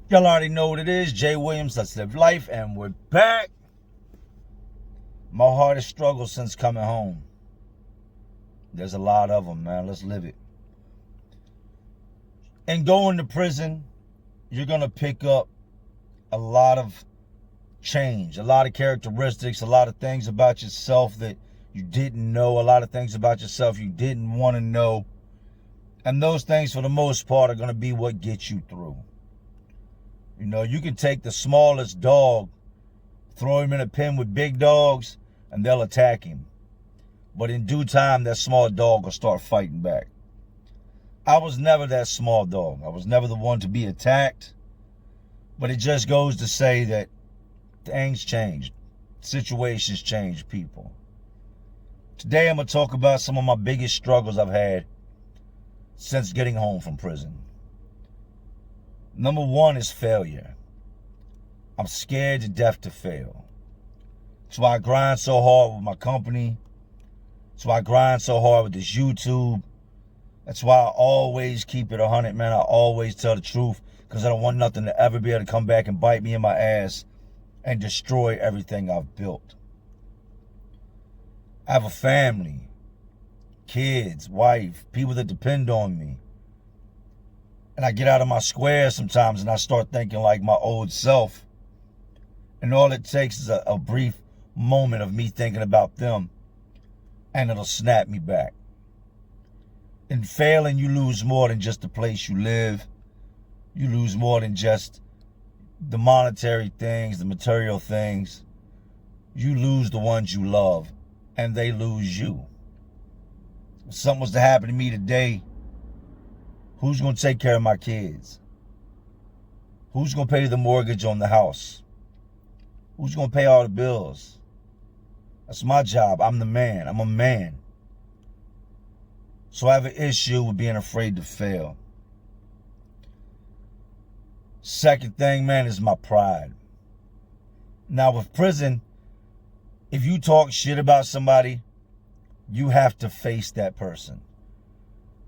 Y'all already know what it is. Jay Williams, Let's Live Life, and we're back. My hardest struggle since coming home. There's a lot of them, man. Let's live it. And going to prison, you're going to pick up a lot of change, a lot of characteristics, a lot of things about yourself that you didn't know, a lot of things about yourself you didn't want to know. And those things, for the most part, are going to be what gets you through. You know, you can take the smallest dog, throw him in a pen with big dogs, and they'll attack him. But in due time, that small dog will start fighting back. I was never that small dog. I was never the one to be attacked. But it just goes to say that things change. Situations change people. Today, I'm going to talk about some of my biggest struggles I've had since getting home from prison. Number one is failure. I'm scared to death to fail. That's why I grind so hard with my company. That's why I grind so hard with this YouTube. That's why I always keep it 100, man. I always tell the truth because I don't want nothing to ever be able to come back and bite me in my ass and destroy everything I've built. I have a family, kids, wife, people that depend on me. And I get out of my square sometimes and I start thinking like my old self. And all it takes is a brief moment of me thinking about them and it'll snap me back. In failing, you lose more than just the place you live. You lose more than just the monetary things, the material things. You lose the ones you love and they lose you. If something was to happen to me today, who's going to take care of my kids? Who's going to pay the mortgage on the house? Who's going to pay all the bills? That's my job. I'm the man. I'm a man. So I have an issue with being afraid to fail. Second thing, man, is my pride. Now with prison, if you talk shit about somebody, you have to face that person.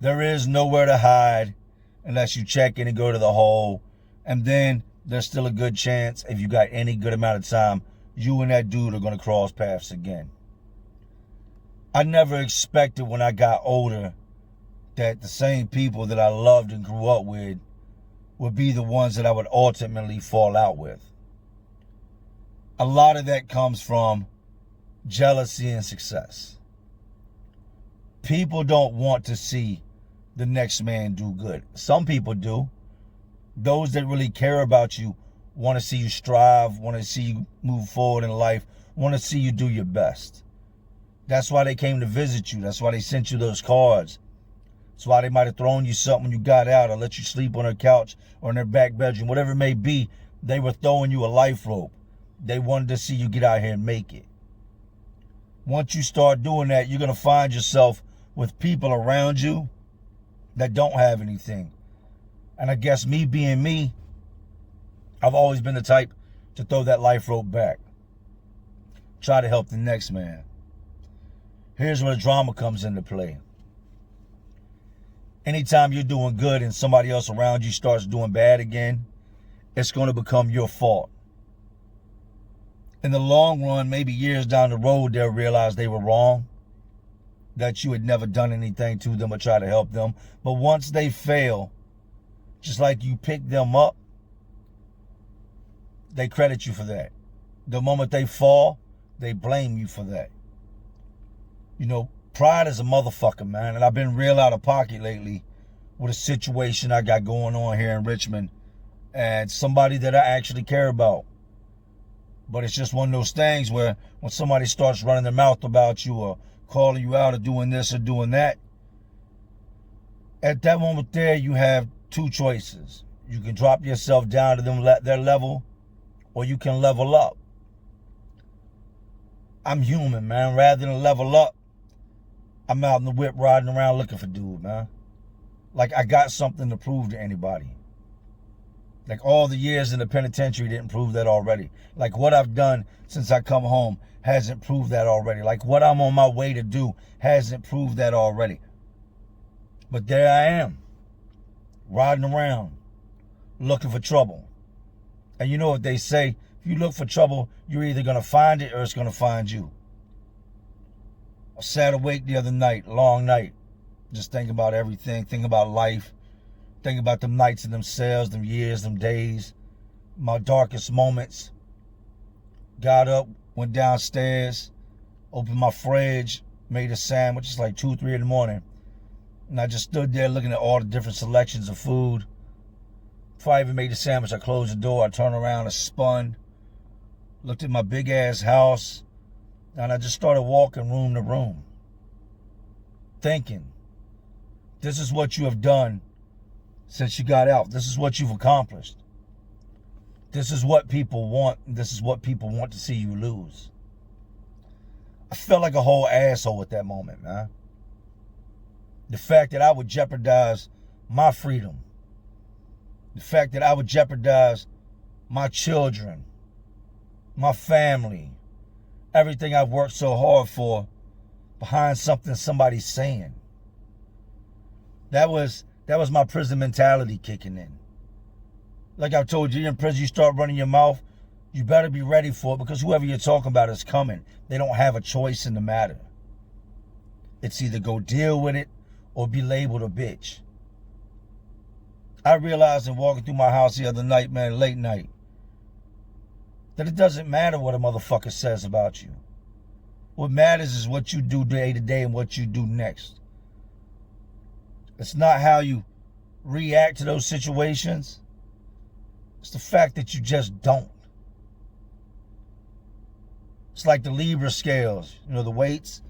There is nowhere to hide unless you check in and go to the hole. And then there's still a good chance, if you got any good amount of time, you and that dude are going to cross paths again. I never expected when I got older that the same people that I loved and grew up with would be the ones that I would ultimately fall out with. A lot of that comes from jealousy and success. People don't want to see the next man do good. Some people do. Those that really care about you want to see you strive, want to see you move forward in life, want to see you do your best. That's why they came to visit you. That's why they sent you those cards. That's why they might have thrown you something when you got out or let you sleep on their couch or in their back bedroom, whatever it may be. They were throwing you a life rope. They wanted to see you get out here and make it. Once you start doing that, you're going to find yourself with people around you that don't have anything. And I guess me being me, I've always been the type to throw that life rope back. Try to help the next man. Here's where the drama comes into play. Anytime you're doing good and somebody else around you starts doing bad again, it's going to become your fault. In the long run, maybe years down the road, they'll realize they were wrong, that you had never done anything to them or try to help them. But once they fail, just like you pick them up, they credit you for that. The moment they fall, they blame you for that. You know, pride is a motherfucker, man. And I've been real out of pocket lately with a situation I got going on here in Richmond and somebody that I actually care about. But it's just one of those things where when somebody starts running their mouth about you or calling you out or doing this or doing that, at that moment there, you have two choices. You can drop yourself down to their level, or you can level up. I'm human, man. Rather than level up, I'm out in the whip riding around looking for dude, man. Like I got something to prove to anybody. Like all the years in the penitentiary didn't prove that already. Like what I've done since I come home hasn't proved that already. Like what I'm on my way to do hasn't proved that already. But there I am, riding around, looking for trouble. And you know what they say, if you look for trouble, you're either going to find it or it's going to find you. I sat awake the other night, long night, just thinking about everything, thinking about life, thinking about them nights and themselves, them years, them days, my darkest moments. Got up, went downstairs, opened my fridge, made a sandwich. It's like 2, 3 in the morning. And I just stood there looking at all the different selections of food. Before I even made the sandwich, I closed the door, I turned around, I spun, looked at my big ass house, and I just started walking room to room, thinking, this is what you have done since you got out. This is what you've accomplished. This is what people want. This is what people want to see you lose. I felt like a whole asshole at that moment, man. The fact that I would jeopardize my freedom. The fact that I would jeopardize my children, my family, everything I've worked so hard for behind something somebody's saying. That was my prison mentality kicking in. Like I told you, in prison, you start running your mouth, you better be ready for it, because whoever you're talking about is coming. They don't have a choice in the matter. It's either go deal with it or be labeled a bitch. I realized in walking through my house the other night, man, late night, that it doesn't matter what a motherfucker says about you. What matters is what you do day to day and what you do next. It's not how you react to those situations. It's the fact that you just don't. It's like the Libra scales, the weights.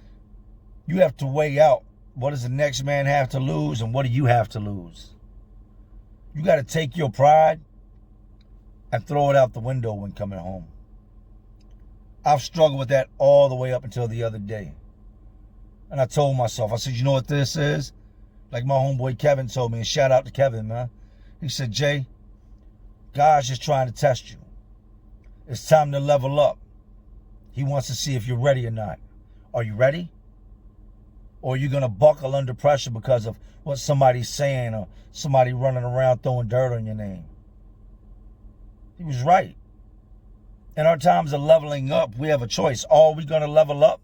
You have to weigh out, what does the next man have to lose and what do you have to lose? You got to take your pride and throw it out the window when coming home. I've struggled with that all the way up until the other day. And I told myself, I said, you know what this is? Like my homeboy Kevin told me, and shout out to Kevin, man. He said, Jay, God's just trying to test you. It's time to level up. He wants to see if you're ready or not. Are you ready? Or are you going to buckle under pressure because of what somebody's saying or somebody running around throwing dirt on your name? He was right. In our times of leveling up, we have a choice. Are we going to level up?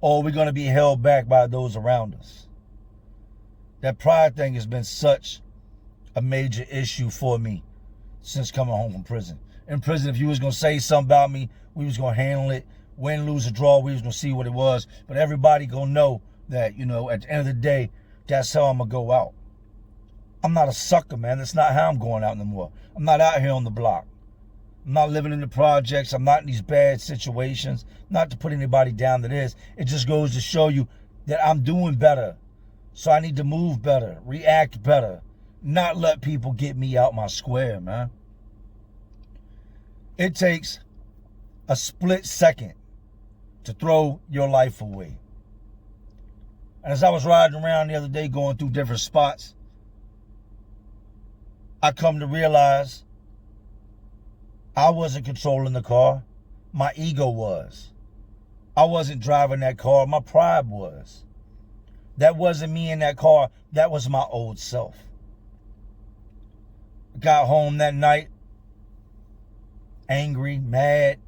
Or are we going to be held back by those around us? That pride thing has been such a major issue for me since coming home from prison. In prison, if you was going to say something about me, we was going to handle it. Win, lose, or draw, we was going to see what it was. But everybody going to know that, at the end of the day, that's how I'm going to go out. I'm not a sucker, man. That's not how I'm going out no more. I'm not out here on the block. I'm not living in the projects. I'm not in these bad situations. Not to put anybody down that is. It just goes to show you that I'm doing better. So I need to move better, react better, not let people get me out my square, man. It takes a split second to throw your life away. And as I was riding around the other day going through different spots, I come to realize I wasn't controlling the car. My ego was. I wasn't driving that car. My pride was. That wasn't me in that car. That was my old self. I got home that night, angry, mad.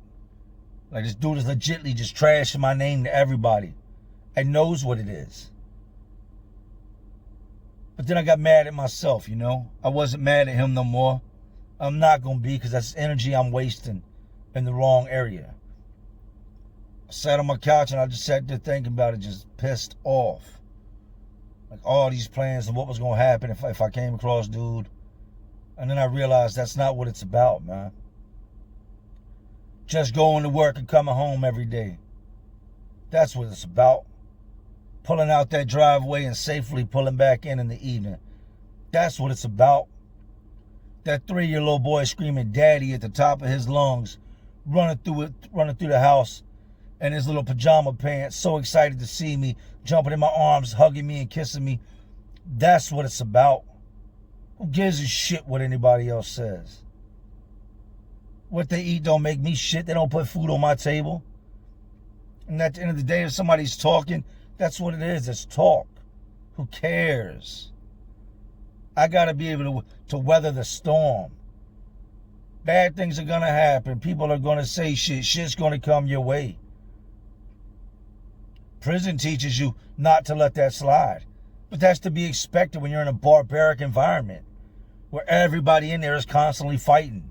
Like this dude is legitimately just trashing my name to everybody and knows what it is. But then I got mad at myself, I wasn't mad at him no more. I'm not going to be, because that's energy I'm wasting in the wrong area. I sat on my couch and I just sat there thinking about it, just pissed off. Like all these plans and what was going to happen if I came across dude. And then I realized that's not what it's about, man. Just going to work and coming home every day. That's what it's about. Pulling out that driveway and safely pulling back in the evening. That's what it's about. That 3-year-old boy screaming daddy at the top of his lungs, running through the house in his little pajama pants, so excited to see me, jumping in my arms, hugging me and kissing me. That's what it's about. Who gives a shit what anybody else says? What they eat don't make me shit. They don't put food on my table. And at the end of the day, if somebody's talking, that's what it is. It's talk. Who cares? I got to be able to weather the storm. Bad things are going to happen. People are going to say shit. Shit's going to come your way. Prison teaches you not to let that slide. But that's to be expected when you're in a barbaric environment where everybody in there is constantly fighting.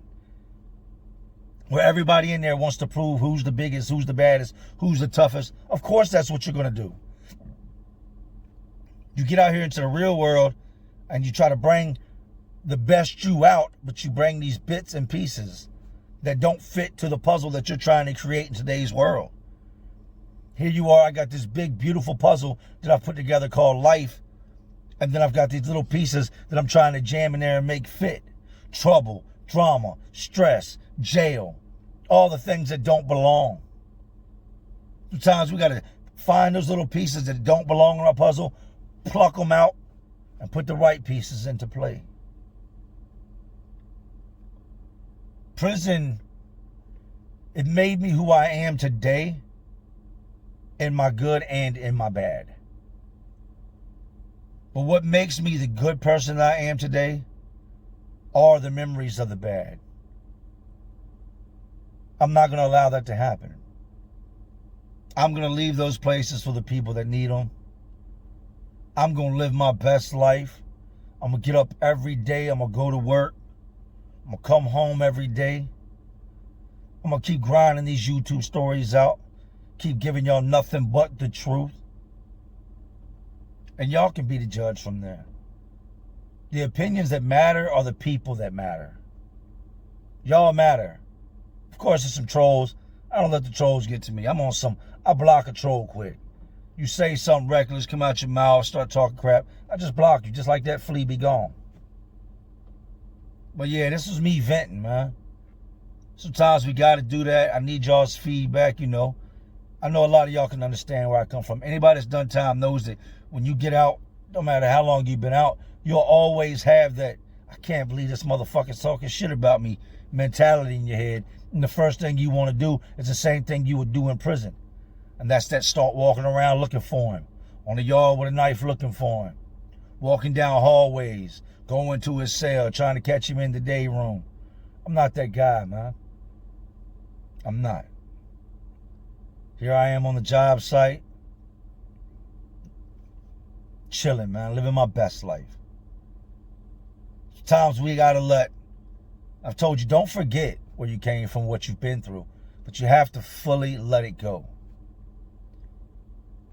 Where everybody in there wants to prove who's the biggest, who's the baddest, who's the toughest. Of course that's what you're going to do. You get out here into the real world and you try to bring the best you out, but you bring these bits and pieces that don't fit to the puzzle that you're trying to create in today's world. Here you are, I got this big, beautiful puzzle that I've put together called life, and then I've got these little pieces that I'm trying to jam in there and make fit. Trouble, drama, stress, jail, all the things that don't belong. Sometimes we got to find those little pieces that don't belong in our puzzle, pluck them out, and put the right pieces into play. Prison, it made me who I am today, in my good and in my bad. But what makes me the good person that I am today are the memories of the bad. I'm not going to allow that to happen. I'm going to leave those places for the people that need them. I'm going to live my best life. I'm going to get up every day. I'm going to go to work. I'm going to come home every day. I'm going to keep grinding these YouTube stories out. Keep giving y'all nothing but the truth. And y'all can be the judge from there. The opinions that matter are the people that matter. Y'all matter. Of course, there's some trolls. I don't let the trolls get to me. I block a troll quick. You say something reckless, come out your mouth, start talking crap, I just block you. Just like that, flea be gone. But yeah, this was me venting, man. Sometimes we got to do that. I need y'all's feedback, you know. I know a lot of y'all can understand where I come from. Anybody that's done time knows that when you get out, no matter how long you've been out, you'll always have that, I can't believe this motherfucker's talking shit about me mentality in your head. And the first thing you want to do is the same thing you would do in prison. And that's that, start walking around looking for him. On the yard with a knife looking for him. Walking down hallways. Going to his cell, trying to catch him in the day room. I'm not that guy, man. I'm not. Here I am on the job site. Chilling, man. Living my best life. Sometimes we gotta let, I've told you, don't forget where you came from, what you've been through. But you have to fully let it go.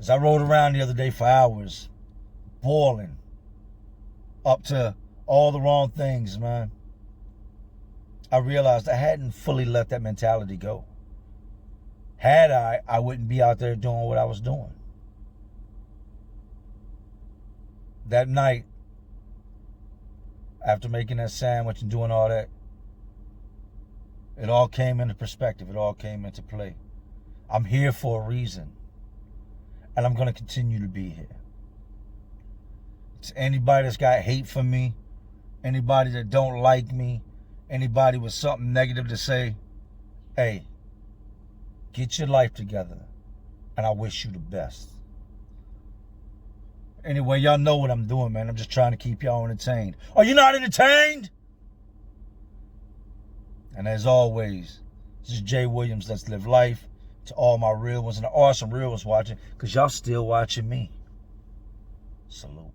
As I rode around the other day for hours, boiling, up to all the wrong things, man, I realized I hadn't fully let that mentality go. Had I wouldn't be out there doing what I was doing. That night, after making that sandwich and doing all that, it all came into perspective. It all came into play. I'm here for a reason. And I'm going to continue to be here. To anybody that's got hate for me, anybody that don't like me, anybody with something negative to say, hey, get your life together, and I wish you the best. Anyway, y'all know what I'm doing, man. I'm just trying to keep y'all entertained. Are you not entertained? And as always, this is Jay Williams. Let's live life. To all my real ones, and there are some real ones watching, because y'all still watching me. Salute.